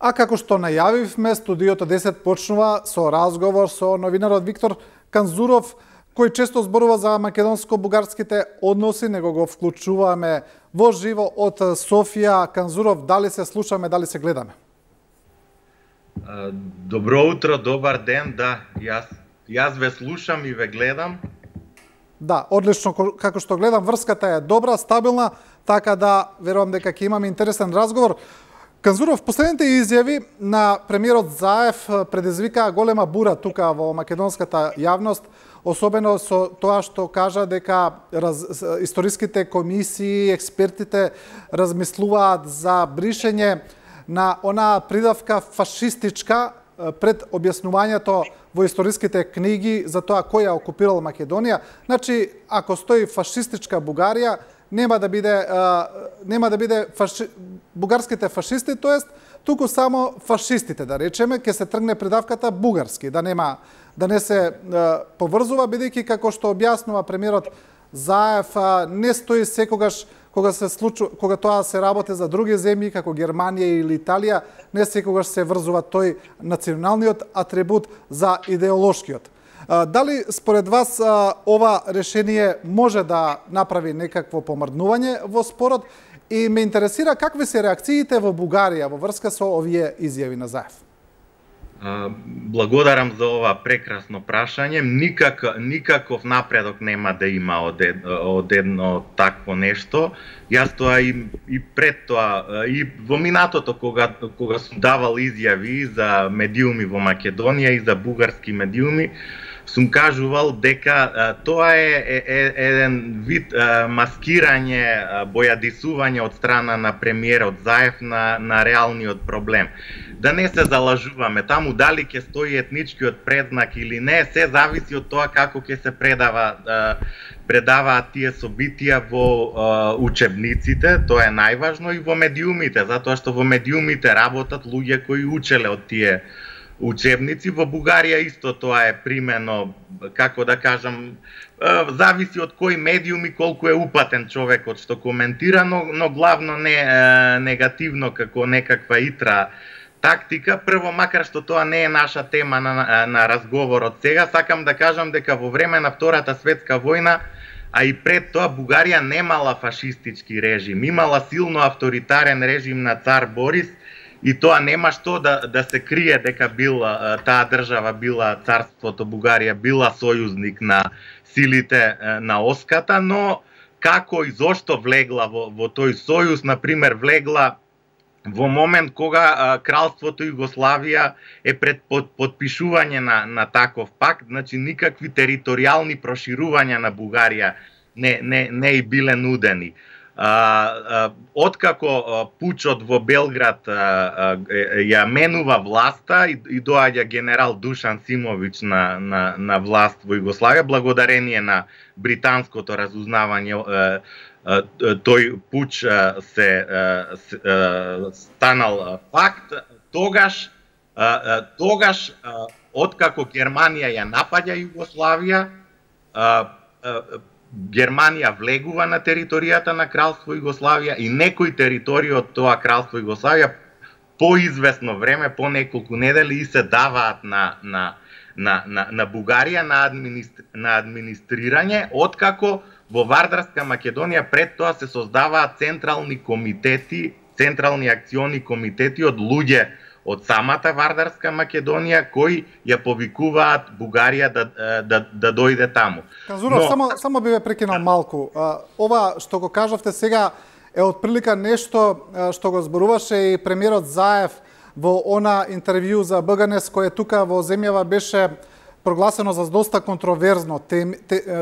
А како што најавивме, студиото 10 почнува со разговор со новинарот Виктор Канзуров, кој често зборува за македонско-бугарските односи, него го вклучуваме во живо од Софија. Канзуров, дали се слушаме, дали се гледаме? Добро утро, добар ден, да, јас ве слушам и ве гледам. Да, одлично, како што гледам, врската е добра, стабилна, така да верувам дека ќе имаме интересен разговор. Канзуров, последните изјави на премиерот Заев предизвика голема бура тука во македонската јавност, особено со тоа што кажа дека историските комисии, експертите размислуваат за бришење на онаа придавка фашистичка пред објаснувањето во историските книги за тоа кој ја окупирал Македонија. Значи, ако стои фашистичка Бугарија, нема да биде бугарските фашисти, тоест туку само фашистите, да речеме, ќе се тргне придавката бугарски, да не се поврзува, бидејќи како што објаснува премиерот Заев, не стои секогаш кога тоа се работи за други земји како Германија или Италија, не секогаш се врзува тој националниот атрибут за идеолошкиот. Дали според вас ова решение може да направи некакво помрднување во спорот и ме интересира какви се реакциите во Бугарија во врска со овие изјави на Заев? Благодарам за ова прекрасно прашање. Никаков напредок нема да има од едно такво нешто. Јас тоа и пред тоа, и во минатото кога сум давал изјави за медиуми во Македонија и за бугарски медиуми, сум кажувал дека тоа е еден вид маскирање, бојадисување од страна на премиерот Заев на реалниот проблем. Да не се залажуваме, таму дали ќе стои етничкиот предзнак или не, се зависи од тоа како ќе се предаваат тие собитија во учебниците, тоа е најважно, и во медиумите, затоа што во медиумите работат луѓе кои учеле од тие учебници. Во Бугарија исто тоа е примено, како да кажам, зависи од кој медиум и колку е упатен човекот што коментира, но главно не негативно како некаква итра тактика. Прво, макар што тоа не е наша тема на разговорот сега, сакам да кажам дека во време на Втората светска војна, а и пред тоа, Бугарија немала фашистички режим, имала силно авторитарен режим на цар Борис, и тоа нема што да се крие дека таа држава била, царството Бугарија била сојузник на силите на Оската, но како и зошто влегла во тој сојуз, например, влегла во момент кога кралството Југославија е пред потпишување на таков пакт, значи никакви територијални проширувања на Бугарија не и биле нудени. Откако пучот во Белград ја менува власта и доаѓа генерал Душан Симович на власт во Југославија, благодарение на британското разузнавање, тој пуч се станал факт. Тогаш откако Германија ја напаѓа Југославија, Германија влегува на територијата на Кралство Југославија и некои територии од тоа Кралство Југославија по известно време, по неколку недели, и се даваат на Бугарија на администрирање, откако во Вардарска Македонија пред тоа се создаваат централни комитети, централни акциони комитети од луѓе од самата Вардарска Македонија кои ја повикуваат Бугарија да дојде таму. Канзуров, само би ве прекинал малку. Ова што го кажавте сега е отприлика нешто што го зборуваше и премиерот Заев во она интервју за БГНС, кое тука во земјава беше прогласено за доста контроверзно,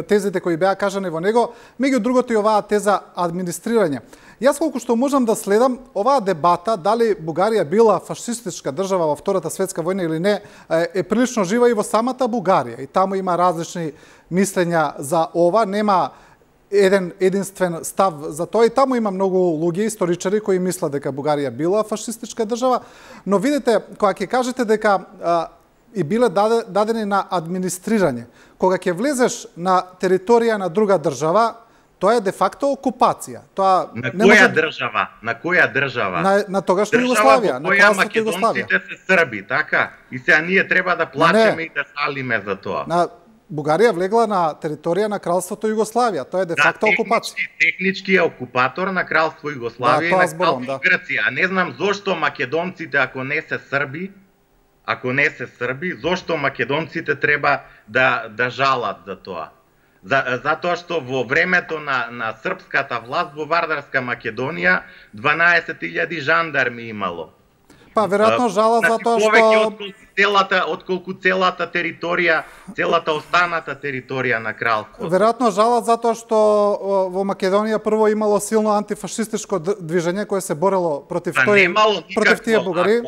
тезите кои беа кажани во него, меѓу другото и оваа теза администрирање. Јас колку што можам да следам, оваа дебата, дали Бугарија била фашистичка држава во Втората светска војна или не, е прилично жива и во самата Бугарија. И таму има различни мислења за ова, нема единствен став за тоа, и таму има многу луѓе, историчари, кои мислат дека Бугарија била фашистичка држава, но видите, кога ќе кажете дека и биле дадени на администрирање, кога ќе влезеш на територија на друга држава, Тоа е де факто окупација. Тоа На не која може држава? На која држава? на тогашна Југославија, на кралството Југославија. Македонците се Срби, така? И сега ние треба да плачеме и да салиме за тоа. На Бугарија влегла на територија на кралството Југославија. Тоа е де факто окупација. Технички е окупатор на кралство Југославија и на кралство Грција. А не знам зошто македонците, ако не се Срби, зошто македонците треба да жалат за тоа? Затоа што во времето на српската власт во Вардарска Македонија 12.000 жандарми имало. Па веројатно жалат затоа што отколку целата територија, целата останата територија на кралството. Веројатно жалат затоа што во Македонија прво имало силно антифашистичко движење кое се борело против тие бугари.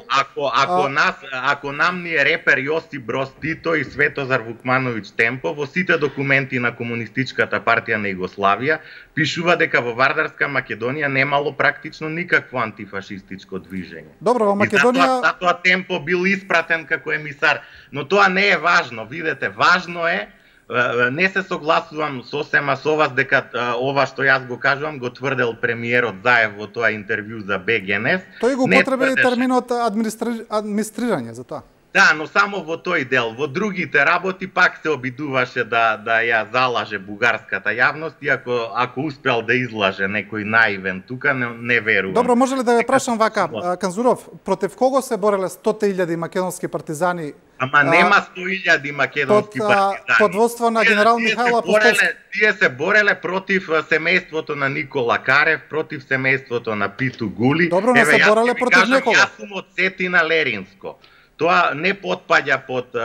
Ако нам ни е репер Јосип Броз Тито и Светозар Вукмановиќ Темпо во сите документи на Комунистичката партија на Југославија пишува дека во Вардарска Македонија немало практично никакво антифашистичко движење. Добро, во Македонија затоа Темпо бил испратен како емисар, но тоа не е важно, видете, важно е, не се согласувам сосема со вас дека ова што јас го кажувам го тврдел премиерот Заев во тоа интервју за БГНС. Тој го употреби терминот администрирање за тоа. Да, но само во тој дел. Во другите работи пак се обидуваше да ја залаже бугарската јавност, и ако успел да излаже некој наивен тука, не верувам. Добро, може ли да ве прашам вака, Канзуров, против кого се бореле 100.000 македонски партизани? Ама нема 100.000 македонски партизани. Под водство на генерал Михајло Апостолски. Тие се бореле против семејството на Никола Карев, против семејството на Питу Гули. Добро, не се бореле против некого. Јас сум од Цетина Леринско. Тоа не потпаѓа под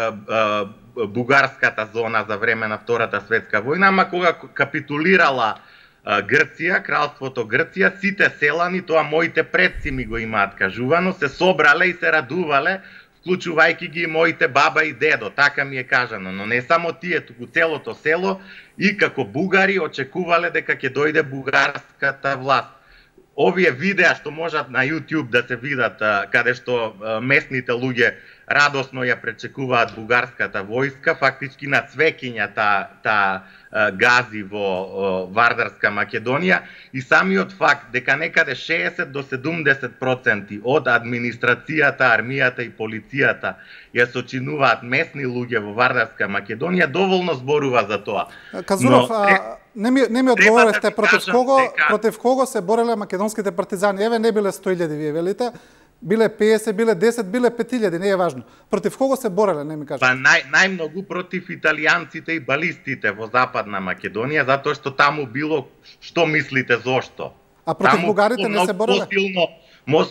бугарската зона за време на Втората светска војна, ама кога капитулирала Грција, кралството Грција, сите селани, тоа моите предци ми го имаат кажувано, се собрале и се радувале, вклучувајќи ги моите баба и дедо, така ми е кажано, но не само тие, туку целото село и како бугари очекувале дека ќе дојде бугарската власт. Овие видеа што можат на YouTube да се видат, каде што местните луѓе радосно ја пречекуваат бугарската војска, фактички на цвеќиња таа гази во Вардарска Македонија, и самиот факт дека некаде 60 до 70% од администрацијата, армијата и полицијата ја сочинуваат местни луѓе во Вардарска Македонија, доволно зборува за тоа. Казуров, не ми одговорите против кого се бореле македонските партизани. Еве не биле 100.000, вие велите. Биле 50, биле 10, биле 5.000, не е важно. Против кого се бореле, не ми кажете? Па најмногу против италијанците и балистите во Западна Македонија, затоа што таму било, што мислите зошто? А против бугарите не се бореле?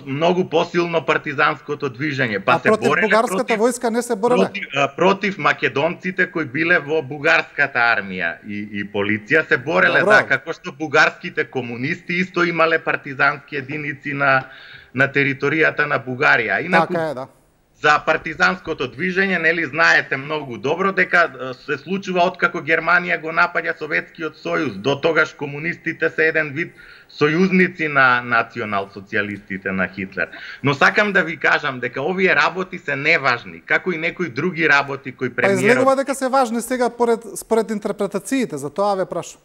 Многу посилно партизанското движење. Па се против бугарската војска не се бореле? Против македонците кои биле во бугарската армија и полиција се бореле, да, како што бугарските комунисти исто имале партизански единици на територијата на Бугарија. Инаку, така е, да. За партизанското движење, нели знаете многу добро дека се случува откако Германија го напаѓа Советскиот сојуз. До тогаш комунистите се еден вид сојузници на национал-социјалистите на Хитлер. Но сакам да ви кажам дека овие работи се неважни, како и некои други работи кои премиерот... Па изгледува дека се важни сега според интерпретациите, за тоа ве прашам.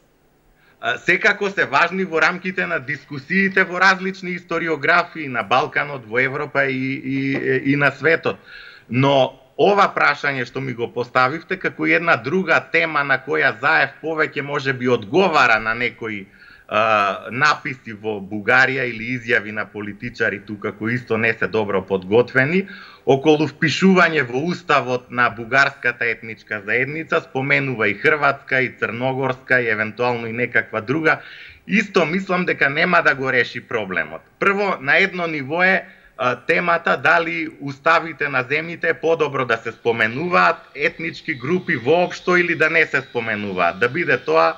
Секако се важни во рамките на дискусиите во различни историографии на Балканот, во Европа и на светот. Но ова прашање што ми го поставивте како една друга тема на која Заев повеќе можеби одговара на некои написи во Бугарија или изјави на политичари тука кои исто не се добро подготвени, околу впишување во уставот на бугарската етничка заедница, споменува и хрватска, и црногорска, и евентуално и некаква друга, исто мислам дека нема да го реши проблемот. Прво, на едно ниво е темата дали уставите на земјите е подобро да се споменуваат етнички групи воопшто или да не се споменуваат, да биде тоа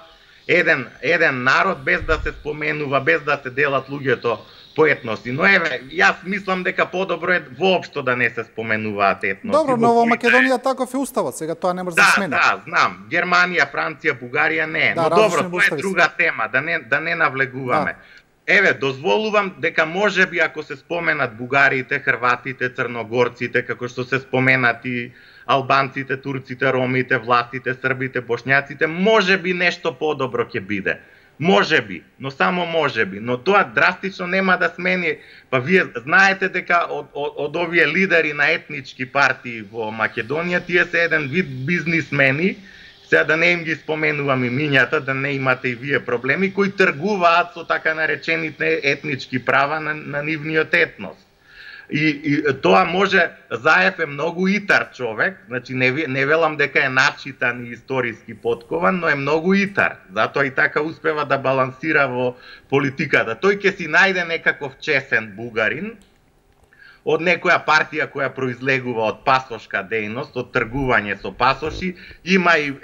еден народ без да се споменува, без да се делат луѓето по етноси. Но еве, јас мислам дека подобро е воопшто да не се споменуваат етноси. Добро, но во Македонија таков е уставот, сега тоа не може да се смени. Да, знам. Германија, Франција, Бугарија не. Но добро, тоа е друга тема, да не навлегуваме. Еве, дозволувам дека можеби ако се споменат бугарите, хрватите, црногорците, како што се споменати албанците, турците, ромите, властите, србите, бошњаците, можеби нешто подобро ќе биде. Можеби, но само можеби, но тоа драстично нема да смени. Па вие знаете дека од овие лидери на етнички партии во Македонија, тие се еден вид бизнисмени, сега да не им ги споменувам имињата, да не имате и вие проблеми, кои тргуваат со така наречените етнички права на нивниот етнос. И тоа може, Заев е многу итар човек, значи не велам дека е начитан и историски поткован, но е многу итар. Затоа и така успева да балансира во политиката. Тој ќе си најде некаков чесен бугарин од некоја партија која произлегува од пасошка дејност, од тргување со пасоши. Има и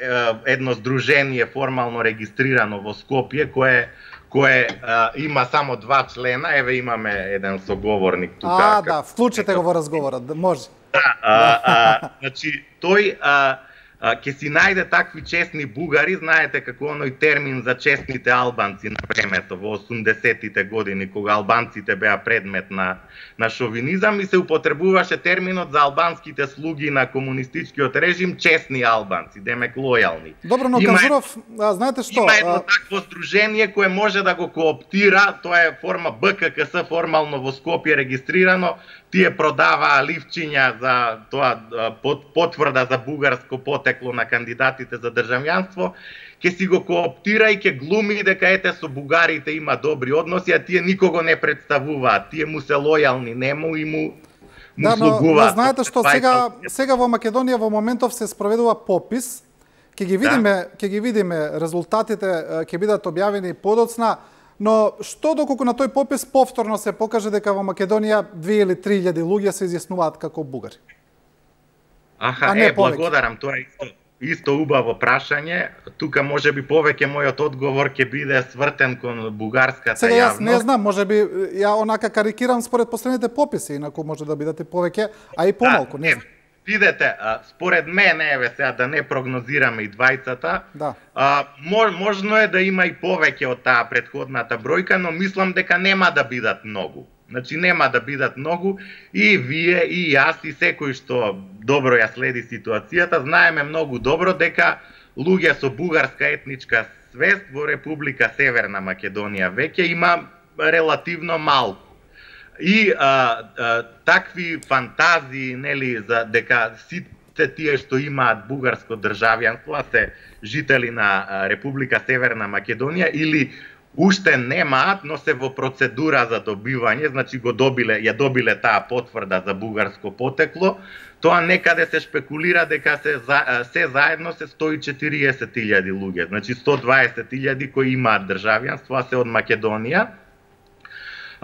едно здружение формално регистрирано во Скопје кое има само 2 члена, еве имаме еден соговорник тука. Да, вклучете го во разговорот, може. Значи, тој ќе си најде такви честни бугари, знаете како оној термин за честните албанци на времето во 80-тите години, кога албанците беа предмет на шовинизам и се употребуваше терминот за албанските слуги на комунистичкиот режим, честни албанци, демек лојални. Добро, но Канзуров, знаете што? Има едно такво здружение кое може да го кооптира, тоа е форма БККС, формално во Скопје регистрирано, тие продаваа ливчиња за тоа потврда за бугарско потекло на кандидатите за државјанство, ќе си го кооптира и ќе глуми дека ете со бугарите има добри односи, а тие никого не представуваат, тие му се лојални нему и му слугуваат. Но знаете што, сега во Македонија во моментов се спроведува попис, ќе ги видиме резултатите, ќе бидат објавени подоцна. Но што доколку на тој попис повторно се покаже дека во Македонија 2 или 3.000 луѓе се изјаснуваат како бугари? Благодарам, тоа е исто убаво прашање. Тука можеби повеќе мојот одговор ќе биде свртен кон бугарската јавност. Сега јас не знам, можеби ја онака карикирам според последните пописи, инаку може да бидете повеќе, а и помалку, не знам. Видете, според мене, еве сега да не прогнозираме и двајцата, можно е да има и повеќе од таа претходната бројка, но мислам дека нема да бидат многу. Значи нема да бидат многу и вие, и јас, и секој што добро ја следи ситуацијата, знаеме многу добро дека луѓе со бугарска етничка свест во Република Северна Македонија веќе има релативно малку. И такви фантазии, нели, за дека сите тие што имаат бугарско државјанство, се жители на Република Северна Македонија или уште немаат, но се во процедура за добивање, значи ја добиле таа потврда за бугарско потекло, тоа некаде се шпекулира дека се заедно се 140.000 луѓе, значи 120.000 кои имаат државјанство, а се од Македонија.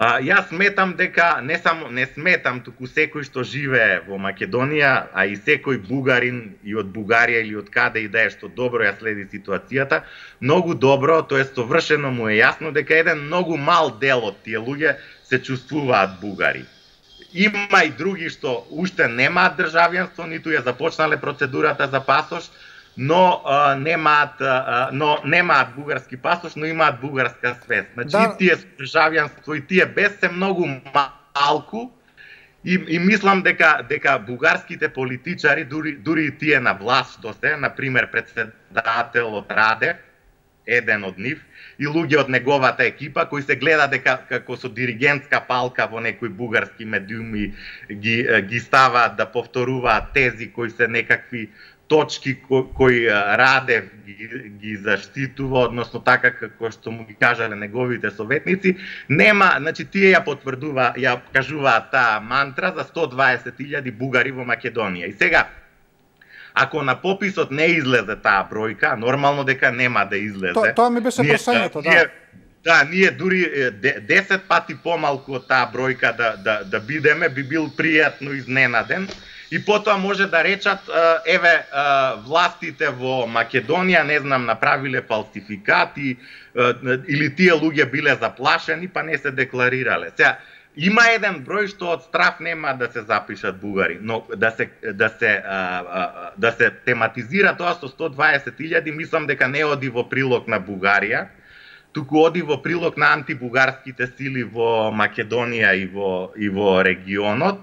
Јас сметам дека, не сметам, туку секој што живее во Македонија, а и секој бугарин и од Бугарија или од каде и да е што добро ја следи ситуацијата, многу добро, тоа е совршено му е јасно дека еден многу мал дел од тие луѓе се чувствуваат бугари. Има и други што уште немаат државјанство, ниту ја започнале процедурата за пасош, но немаат бугарски пасош, но имаат бугарска свест. Значи и тие со државјанство и тие без се многу малку и мислам дека бугарските политичари, дури и тие на власт што се, например председателот Раде, еден од нив, и луѓе од неговата екипа кои се гледа дека како со диригентска палка во некои бугарски медиуми ги ставаат да повторуваат тези кои се некакви точки кои Радев ги заштитува, односно така како што му ги кажале неговите советници, нема, значи тие ја кажуваат таа мантра за 120.000 бугари во Македонија. И сега, ако на пописот не излезе таа бројка, нормално дека нема да излезе. Тоа ми беше прашањето, да. Да, ние дури 10 пати помалку од таа бројка да бидеме, би бил пријатно изненаден. И потоа може да речат, еве, властите во Македонија, не знам, направиле фалсификати, или тие луѓе биле заплашени, па не се декларирале. Сега, има еден број што од страф нема да се запишат бугари, но да се тематизира тоа со 120.000, мислам дека не оди во прилог на Бугарија, туку оди во прилог на антибугарските сили во Македонија и во регионот,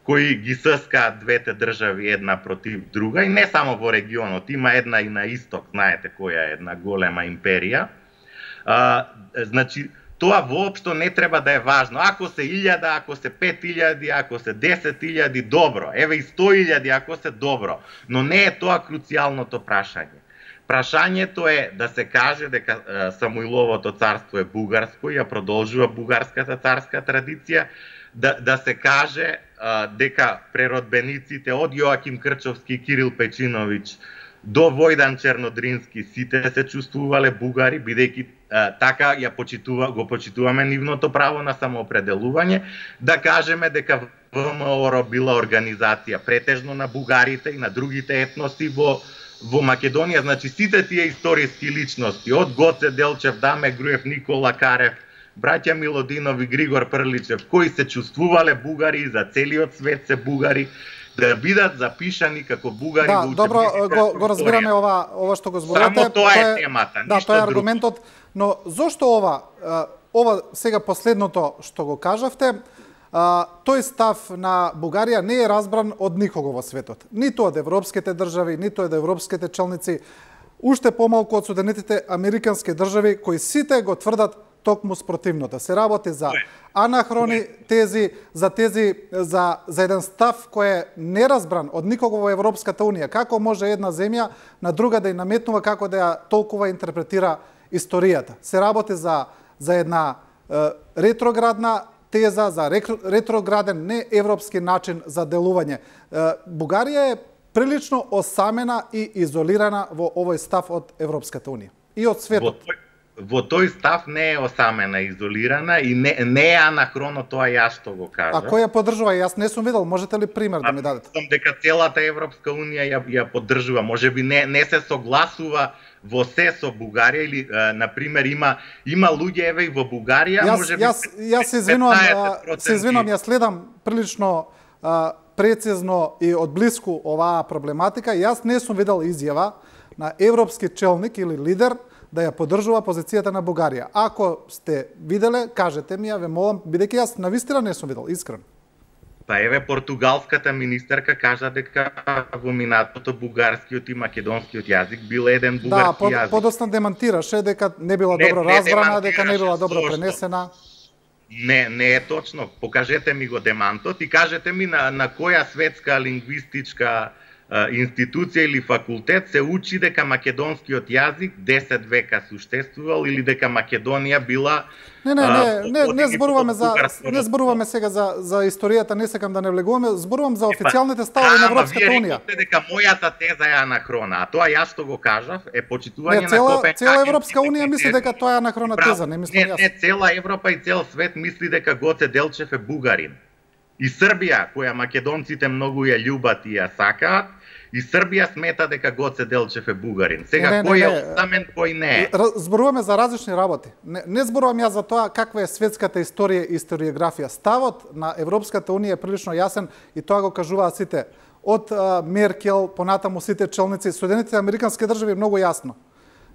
кои ги съскаат двете држави една против друга, и не само во регионот, има една и на исток, знаете која е една голема империја. Значи, тоа воопшто не треба да е важно. Ако се 1000, ако се 5000, ако се 10.000, добро. Еве и 100.000, ако се добро. Но не е тоа круцијалното прашање. Прашањето е да се каже дека Самуиловото царство е бугарско и ја продолжува бугарската царска традиција, да се каже дека преродбениците од Јоаким Крчовски и Кирил Печиновиќ до Војдан Чернодрински сите се чувствувале бугари, бидејќи така го почитуваме нивното право на самоопределување, да кажеме дека ВМРО била организација претежно на бугарите и на другите етноси во Македонија. Значи сите тие историски личности, од Гоце Делчев, Даме Груев, Никола Карев, браќа Милодинови, Григор Прличев, кои се чувствувале бугари и за целиот свет се бугари, да бидат запишани како бугари во учебниците. Добро, го разбираме ова што го зборувате. Само тоа е темата, да, тоа е аргументот, но зошто ова сега последното што го кажавте, тој став на Бугарија не е разбран од никого во светот. Ниту од европските држави, ниту од европските челници, уште помалку од Соединетите американски држави, кои сите го тврдат токму спротивното. Се работи за анахрони тези, за еден став кој е неразбран од никого во Европската Унија. Како може една земја на друга да ја наметнува, како да ја толкова интерпретира историјата. Се работи за една ретроградна теза, за ретрограден неевропски начин за делување. Бугарија е прилично осамена и изолирана во овој став од Европската Унија и од светот. Во тој став не е осамена, изолирана и не е анахроно тоа јас што го кажа. А кој ја поддржува? Јас не сум видел. Можете ли пример да ми дадете? Мислам дека целата Европска Унија ја поддржува. Можеби не се согласува во се со Бугарија или на пример има луѓе еве и во Бугарија, можеби јас се извинувам, јас следам прилично прецизно и од блиску оваа проблематика. Јас не сум видел изјава на европски челник или лидер да ја поддржува позицијата на Бугарија. Ако сте виделе, кажете ми ја, ве молам, бидејќи јас навистина не сум видел, искрено. Па еве португалската министерка кажа дека во минатото бугарскиот и македонскиот јазик бил еден бугарски јазик. Да, подоцна демантираше дека не била добро разбрана, дека не била добро пренесена. Не е точно. Покажете ми го демантот и кажете ми на која светска лингвистичка институција или факултет се учи дека македонскиот јазик 10 века суштествувал или дека Македонија била Не зборуваме сега за историјата, не сакам да не влегуваме, зборувам за официјалните ставови на Европската Унија. Вие дека мојата теза е анахрона, а тоа јас што го кажав е почитување на Копенхаген. Цела Европска Унија мисли дека тоа е анахрона теза, не мислам јас. Не, цела Европа и цел свет мисли дека Гоце Делчев е бугарин. И Србија, која македонците многу ја љубат и ја сакаат, и Србија смета дека Гоце Делчев е бугарин. Сега кој е осамен, кој не е. Зборуваме за различни работи. Не зборувам јас за тоа каква е светската историја и историографија. Ставот на Европската Унија е прилично јасен и тоа го кажуваат сите. Од Меркел, понатаму сите челници, Соединетите американски држави многу јасно.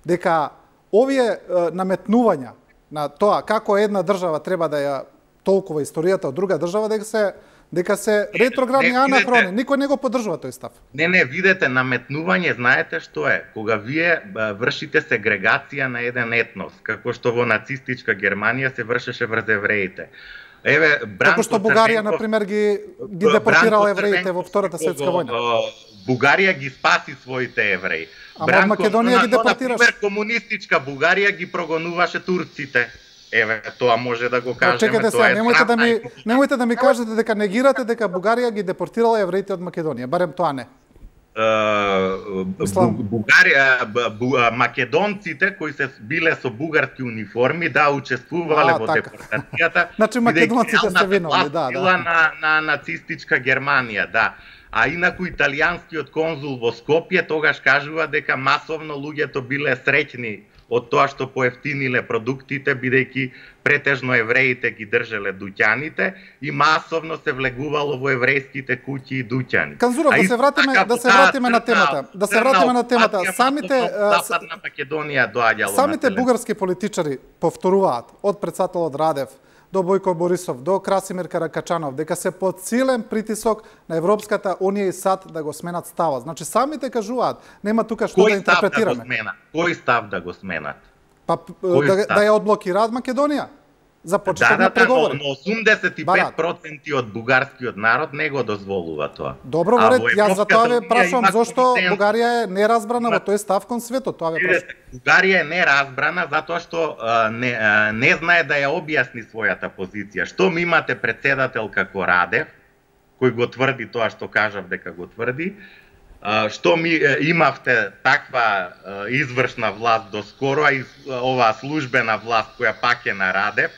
Дека овие наметнувања на тоа како една држава треба да ја толкова историјата од друга држава, дека се ретроградни анахрони, никој не го поддржува тој став. Не, видете, наметнување, знаете што е? Кога вие вршите сегрегација на еден етнос, како што во нацистичка Германија се вршеше врз евреите. Еве, како што Бугарија, например, ги депортирала евреите во Втората светска војна. Бугарија ги спаси своите евреи. Ама Македонија ги депортираше. Например, комунистичка Бугарија ги прогонуваше турците. Еве, тоа може да го кажеме. Чекайте сега, немојте да ми кажете дека негирате дека Бугарија ги депортирала евреите од Македонија, барем тоа не. Македонците кои се биле со бугарски униформи, да, учествувале во депортацијата. Значи македонците се виновни, да. На нацистичка Германија, да. А инаку италијанскиот конзул во Скопје тогаш кажува дека масовно луѓето биле среќни од тоа што поевтиниле продуктите, бидејќи претежно евреите ги држеле дуќаните и масовно се влегувало во еврејските куќи и дуќани. Канзуров, да се вратиме на темата. Западна Македонија доаѓало. Самите бугарски политичари повторуваат од председателот Радев до Бојко Борисов, до Красимир Каракачанов, дека се под силен притисок на Европската Унија и САД да го сменат ставот. Значи самите кажуваат, нема тука што да интерпретираме. Кој став да го сменат? Па да ја одблокираат Македонија за почеток на преговори. Но 85% од бугарскиот народ не го дозволува тоа. Добро, во ред, јас за тоа ве прашувам зошто Бугарија е неразбрана во тој став кон светот, тоа ве прашувам. Бугарија е неразбрана затоа што не знае да ја објасни својата позиција. Што ми имате председател како Радев, кој го тврди тоа што кажав дека го тврди, што ми имавте таква извршна власт доскоро, а оваа службена власт која пак е на Радев,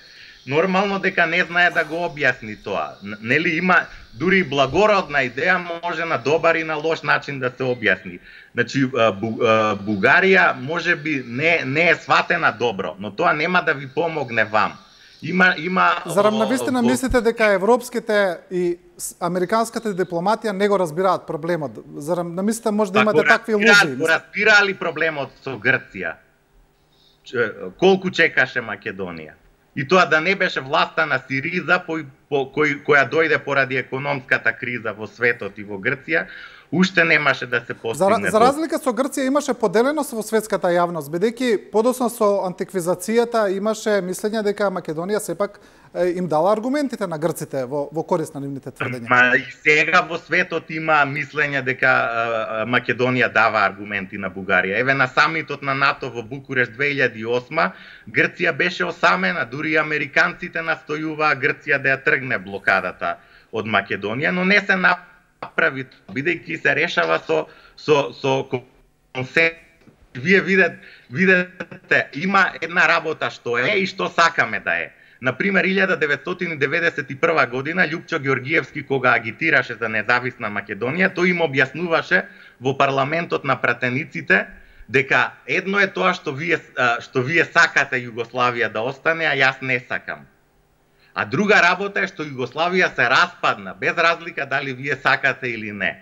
нормално дека не знае да го објасни тоа. Нели има дури благородна идеја може на добар и на лош начин да се објасни. Значи Бугарија можеби не е сватена добро, но тоа нема да ви помогне вам. Зарам навистина мислите дека европските и американската дипломатија не го разбираат проблемот? Зарам намислите може да имате такви илузии? Го разбирали проблемот со Грција. Колку чекаше Македонија? И тоа да не беше власта на Сириза која дојде поради економската криза во светот и во Грција, уште немаше да се постигне. За разлика со Грција имаше поделеност во светската јавност, бидејќи подоцна со антиквизацијата имаше мислење дека Македонија сепак им дала аргументите на грците во корист на нивните тврдења. Ма и сега во светот има мислење дека Македонија дава аргументи на Бугарија. Еве на самитот на НАТО во Букурешт 2008 Грција беше осамена, дури американците настојуваа Грција да ја тргне блокадата од Македонија, но не се направи, бидејќи се решава со консенсус. Вие видите, има една работа што е и што сакаме да е. Например, 1991 година Љупчо Ѓоргиевски кога агитираше за независна Македонија, тој им објаснуваше во парламентот на пратениците дека едно е тоа што вие сакате Југославија да остане, а јас не сакам. А друга работа е што Југославија се распадна, без разлика дали вие сакате или не.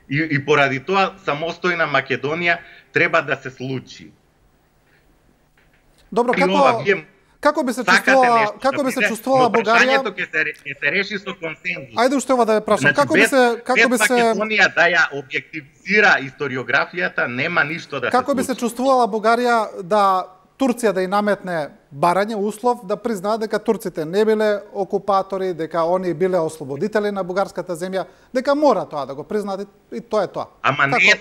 И поради тоа самостојна Македонија треба да се случи. Добро, како би се чувствувала Бугарија? Прашањето ќе се реши со консензус. Ајде уште ова да ве прашам, како би се Македонија да ја објективизира историографијата, нема ништо да се случи. Како би се чувствувала Бугарија да Турција да ја наметне барање услов да признаат дека турците не биле окупатори, дека они биле ослободители на бугарската земја, дека мора тоа да го признаат и тоа е тоа. Ама не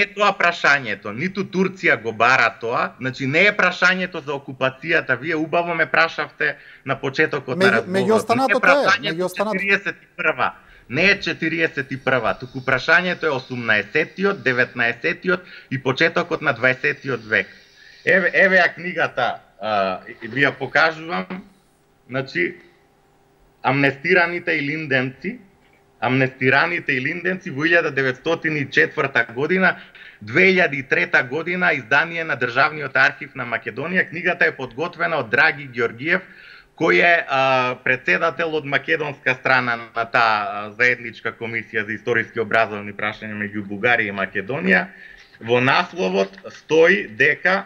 е тоа прашањето, ниту Турција го бара тоа, значи не е прашањето за окупацијата. Вие убаво ме прашавте на почетокот на разговорот. Меѓуостанато тоа е, меѓуостанато. Не е 41-та, туку прашањето е 18-тиот, 19-тиот и почетокот на 20-тиот век. Еве ја книгата, ви ја покажувам, значи, амнестираните илинденци во 1904 година, 2003 година, издание на Државниот архив на Македонија. Книгата е подготвена од Драги Ѓоргиев, кој е председател од македонска страна на таа заедничка комисија за историски образовни прашања меѓу Бугарија и Македонија. Во насловот стои дека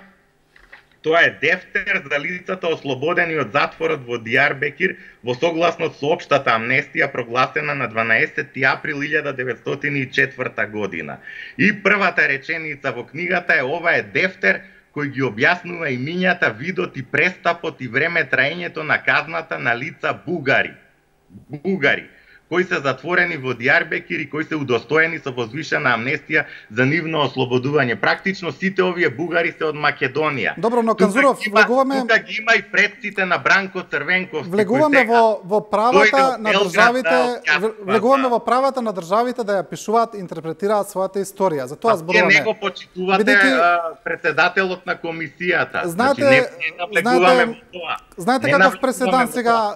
тоа е дефтер за лицата ослободени од затворот во Дијарбекир во согласно со општата амнестија прогласена на 12 април 1904 година. И првата реченица во книгата е: ова е дефтер кој ги објаснува имињата, видот и престапот и време траењето на казната на лица бугари, кои се затворени во Дијарбекир и кои се удостоени со возвишена амнестија за нивно ослободување. Практично сите овие бугари се од Македонија. Добро, но Канзуров, влегуваме... Тука ги има и предците на Бранко Црвенковски. Влегуваме во правата на државите, во правата на државите да ја пишуваат и интерпретираат својата историја. За тоа зборуваме. Вие не го почитувате председателот на комисијата. Знаете каков преседан сега,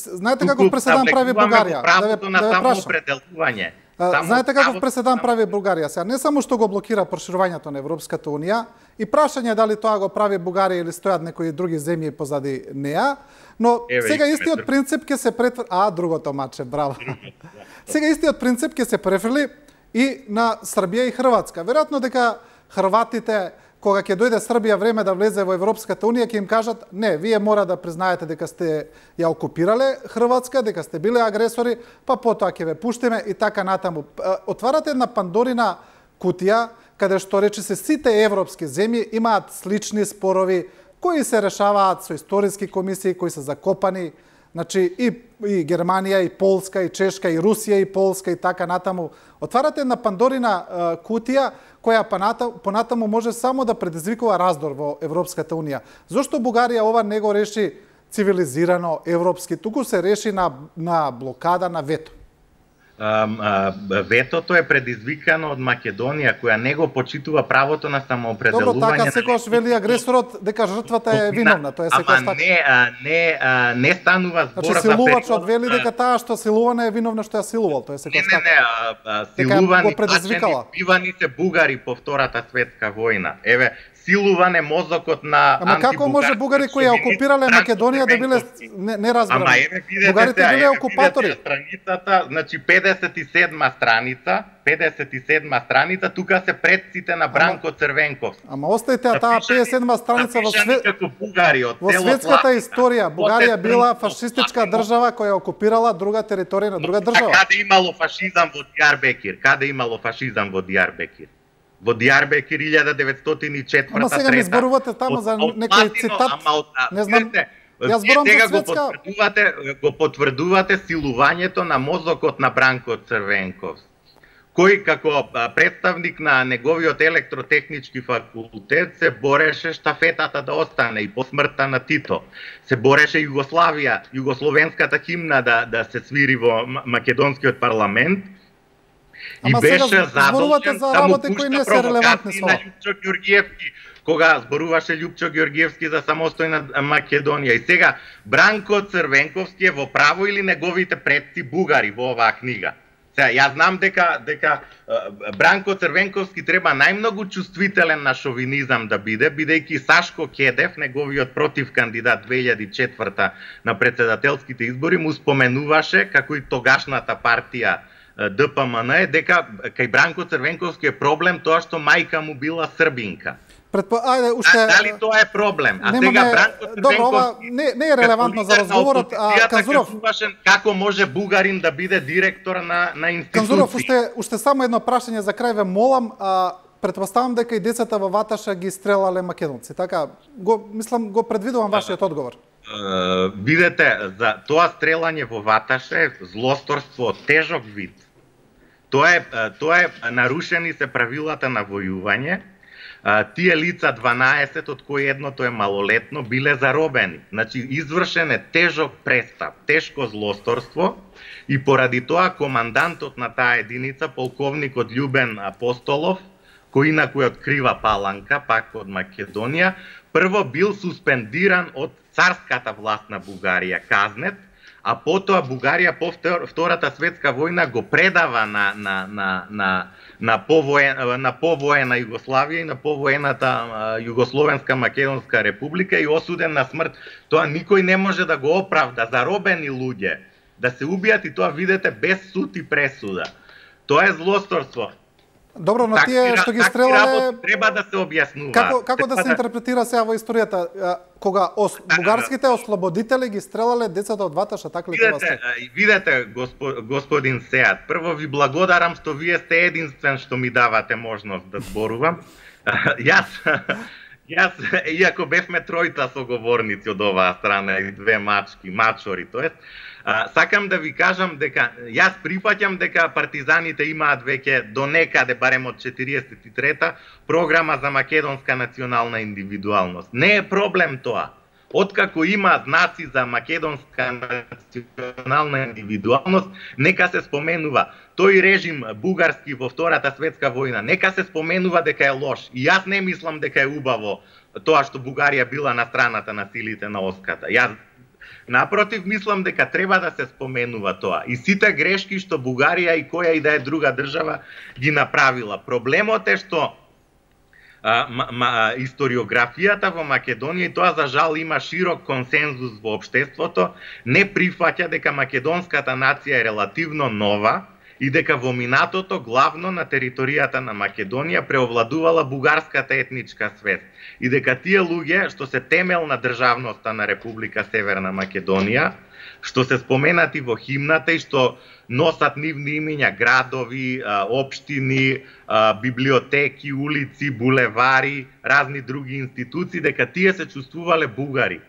знаете каков преседан прави Бугарија? На самоопределување. Знаете каков преседан прави Бугарија сега? Не само што го блокира проширувањето на Европската унија и прашање дали тоа го прави Бугарија или стојат некои други земји позади неа, но сега истиот принцип ќе се претврди... другото маче, браво. Сега истиот принцип ќе се префрли и на Србија и Хрватска. Веројатно дека хрватите кога ќе дојде Србија време да влезе во Европската унија, ќе им кажат: не, вие мора да признаете дека сте ја окупирале Хрватска, дека сте биле агресори, па потоа ќе ве пуштиме и така натаму. Отварате една Пандорина кутија, каде што речиси сите европски земји имаат слични спорови кои се решаваат со историски комисии кои се закопани, значи и Германија, и Полска, и Чешка, и Русија, и Полска и така натаму. Отварате една Пандорина кутија која понатаму може само да предизвикува раздор во Европската Унија. Зошто Бугарија ова не го реши цивилизирано, европски, туку се реши на блокада, на вето? Ветото е предизвикано од Македонија, која не го почитува правото на самоопределување. Добро, така секогаш вели агресорот дека жртвата е виновна, тоа е секогаш така. Не станува збор за силувачот вели дека таа што силувана е виновна што ја силувал, тоа е секогаш така. Силувани, бивани се бугари по Втората светска војна. Еве, силуване мозокот на ама како може бугари кои ја окупирале Македонија да биле не разбирам. Ама еве бугарите биле окупатори. Страницата, значи 57 страница, тука се предците на Бранко Црвенковски. Ама оставите таа 57 страница во светската историја. Бугарија била фашистичка држава која окупирала друга територија на друга држава. Каде имало фашизам во Дијарбекир? Каде имало фашизам во Дијарбекир? Во Дијарбекир 1904 Ама сега ми зборувате тамо за некој цитат. Не знам. Јас зборувам за светска. Го потврдувате силувањето на мозокот на Бранко Црвенковски, кој како представник на неговиот електротехнички факултет се бореше штафетата да остане и по смртта на Тито. Се бореше Југославија, југословенската химна да се свири во македонскиот парламент. И беше задолжен да му пушта провокации на Љупчо Ѓорѓиевски, кога зборуваше Љупчо Ѓорѓиевски за самостојна Македонија. И сега, Бранко Црвенковски е во право или неговите предци бугари во оваа книга? Сега, јас знам дека Бранко Црвенковски треба најмногу чувствителен на шовинизам да биде, бидејќи Сашко Кедев, неговиот против кандидат 2004 на председателските избори, му споменуваше како и тогашната партија ДПМН е дека кај Бранко Црвенковски е проблем тоа што мајка му била србинка. Дали тоа е проблем? А сега Бранко Црвенковски не е релевантно за разговорот. Канзуров, како може бугарин да биде директор на институција? Канзуров, уште само едно прашање за крај ве молам. Претпоставам дека и децата во Ваташа ги стрелале македонци. Така, го предвидувам вашиот одговор. Видете, за тоа стрелање во Ваташа е злосторство од тежок вид. Тоа е нарушени се правилата на војување. Тие лица 12, од кои едното е малолетно, биле заробени. Значи, извршен е тежок престап, тешко злосторство и поради тоа командантот на таа единица, полковникот Љубен Апостолов, кој инаку открива Паланка, пак од Македонија, прво бил суспендиран од царската власт на Бугарија, казнет, а потоа Бугарија по Втората светска војна го предава на повоена Југославија и на повоената Југословенска Македонска република и осуден на смрт. Тоа никој не може да го оправда, заробени луѓе да се убијат и тоа видите без суд и пресуда. Тоа е злосторство. Добро, но тие што ги стрелале треба да се објаснува. Како да се интерпретира сега во историјата кога бугарските ослободители ги стрелале децата од Ваташа, така ли тоа се? Видете, господин Сеат, прво ви благодарам што вие сте единствен што ми давате можност да зборувам. Јас иако бевме тројца соговорници од оваа страна и две мачори, тоест сакам да ви кажам дека јас прифаќам дека партизаните имаат веќе до некаде, барем од 43-та, програма за македонска национална индивидуалност. Не е проблем тоа. Откако има знаци за македонска национална индивидуалност, нека се споменува тој режим бугарски во Втората светска војна, нека се споменува дека е лош. И јас не мислам дека е убаво тоа што Бугарија била на страната на силите на Оската. Јас напротив, мислам дека треба да се споменува тоа. И сите грешки што Бугарија и која и да е друга држава ги направила. Проблемот е што историографијата во Македонија, и тоа за жал има широк консензус во општеството, не прифаќа дека македонската нација е релативно нова и дека во минатото главно на територијата на Македонија преовладувала бугарската етничка свест и дека тие луѓе што се темел на државноста на Република Северна Македонија, што се споменати во химната и што носат нивни имиња градови, општини, библиотеки, улици, булевари, разни други институции, дека тие се чувствувале бугари.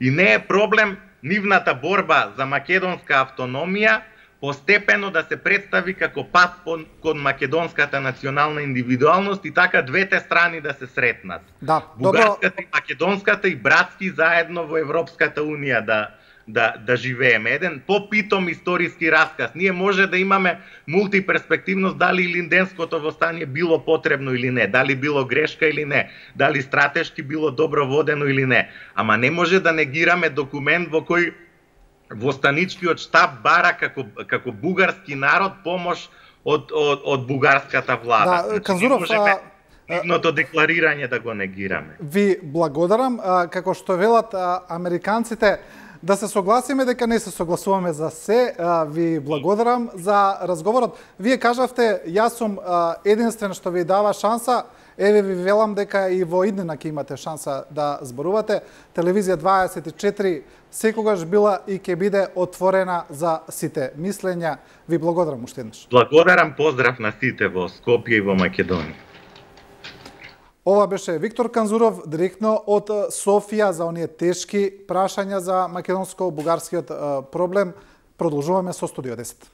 И не е проблем нивната борба за македонска автономија постепено да се представи како пат кон македонската национална индивидуалност и така двете страни да се сретнат. Да, бугарската и македонската и братски заедно во Европската унија да живееме. Еден попитом историски расказ. Ние може да имаме мултиперспективност дали Илинденското востание било потребно или не, дали било грешка или не, дали стратешки било добро водено или не. Ама не може да негираме документ во кој востаничкиот штаб бара како бугарски народ помош од бугарската влада. Да, Канзуров, нивното декларирање да го негираме. Ви благодарам, како што велат американците, да се согласиме дека не се согласуваме за се. Ви благодарам за разговорот. Вие кажавте, јас сум единствен што ви дава шанса. Еве ви велам дека и во иднина ќе имате шанса да зборувате. Телевизија 24 секогаш била и ќе биде отворена за сите мислења. Ви благодарам уште еднаш. Благодарам, поздрав на сите во Скопје и во Македонија. Ова беше Виктор Канзуров, директно од Софија, за оние тешки прашања за македонско-бугарскиот проблем. Продолжуваме со Студио 10.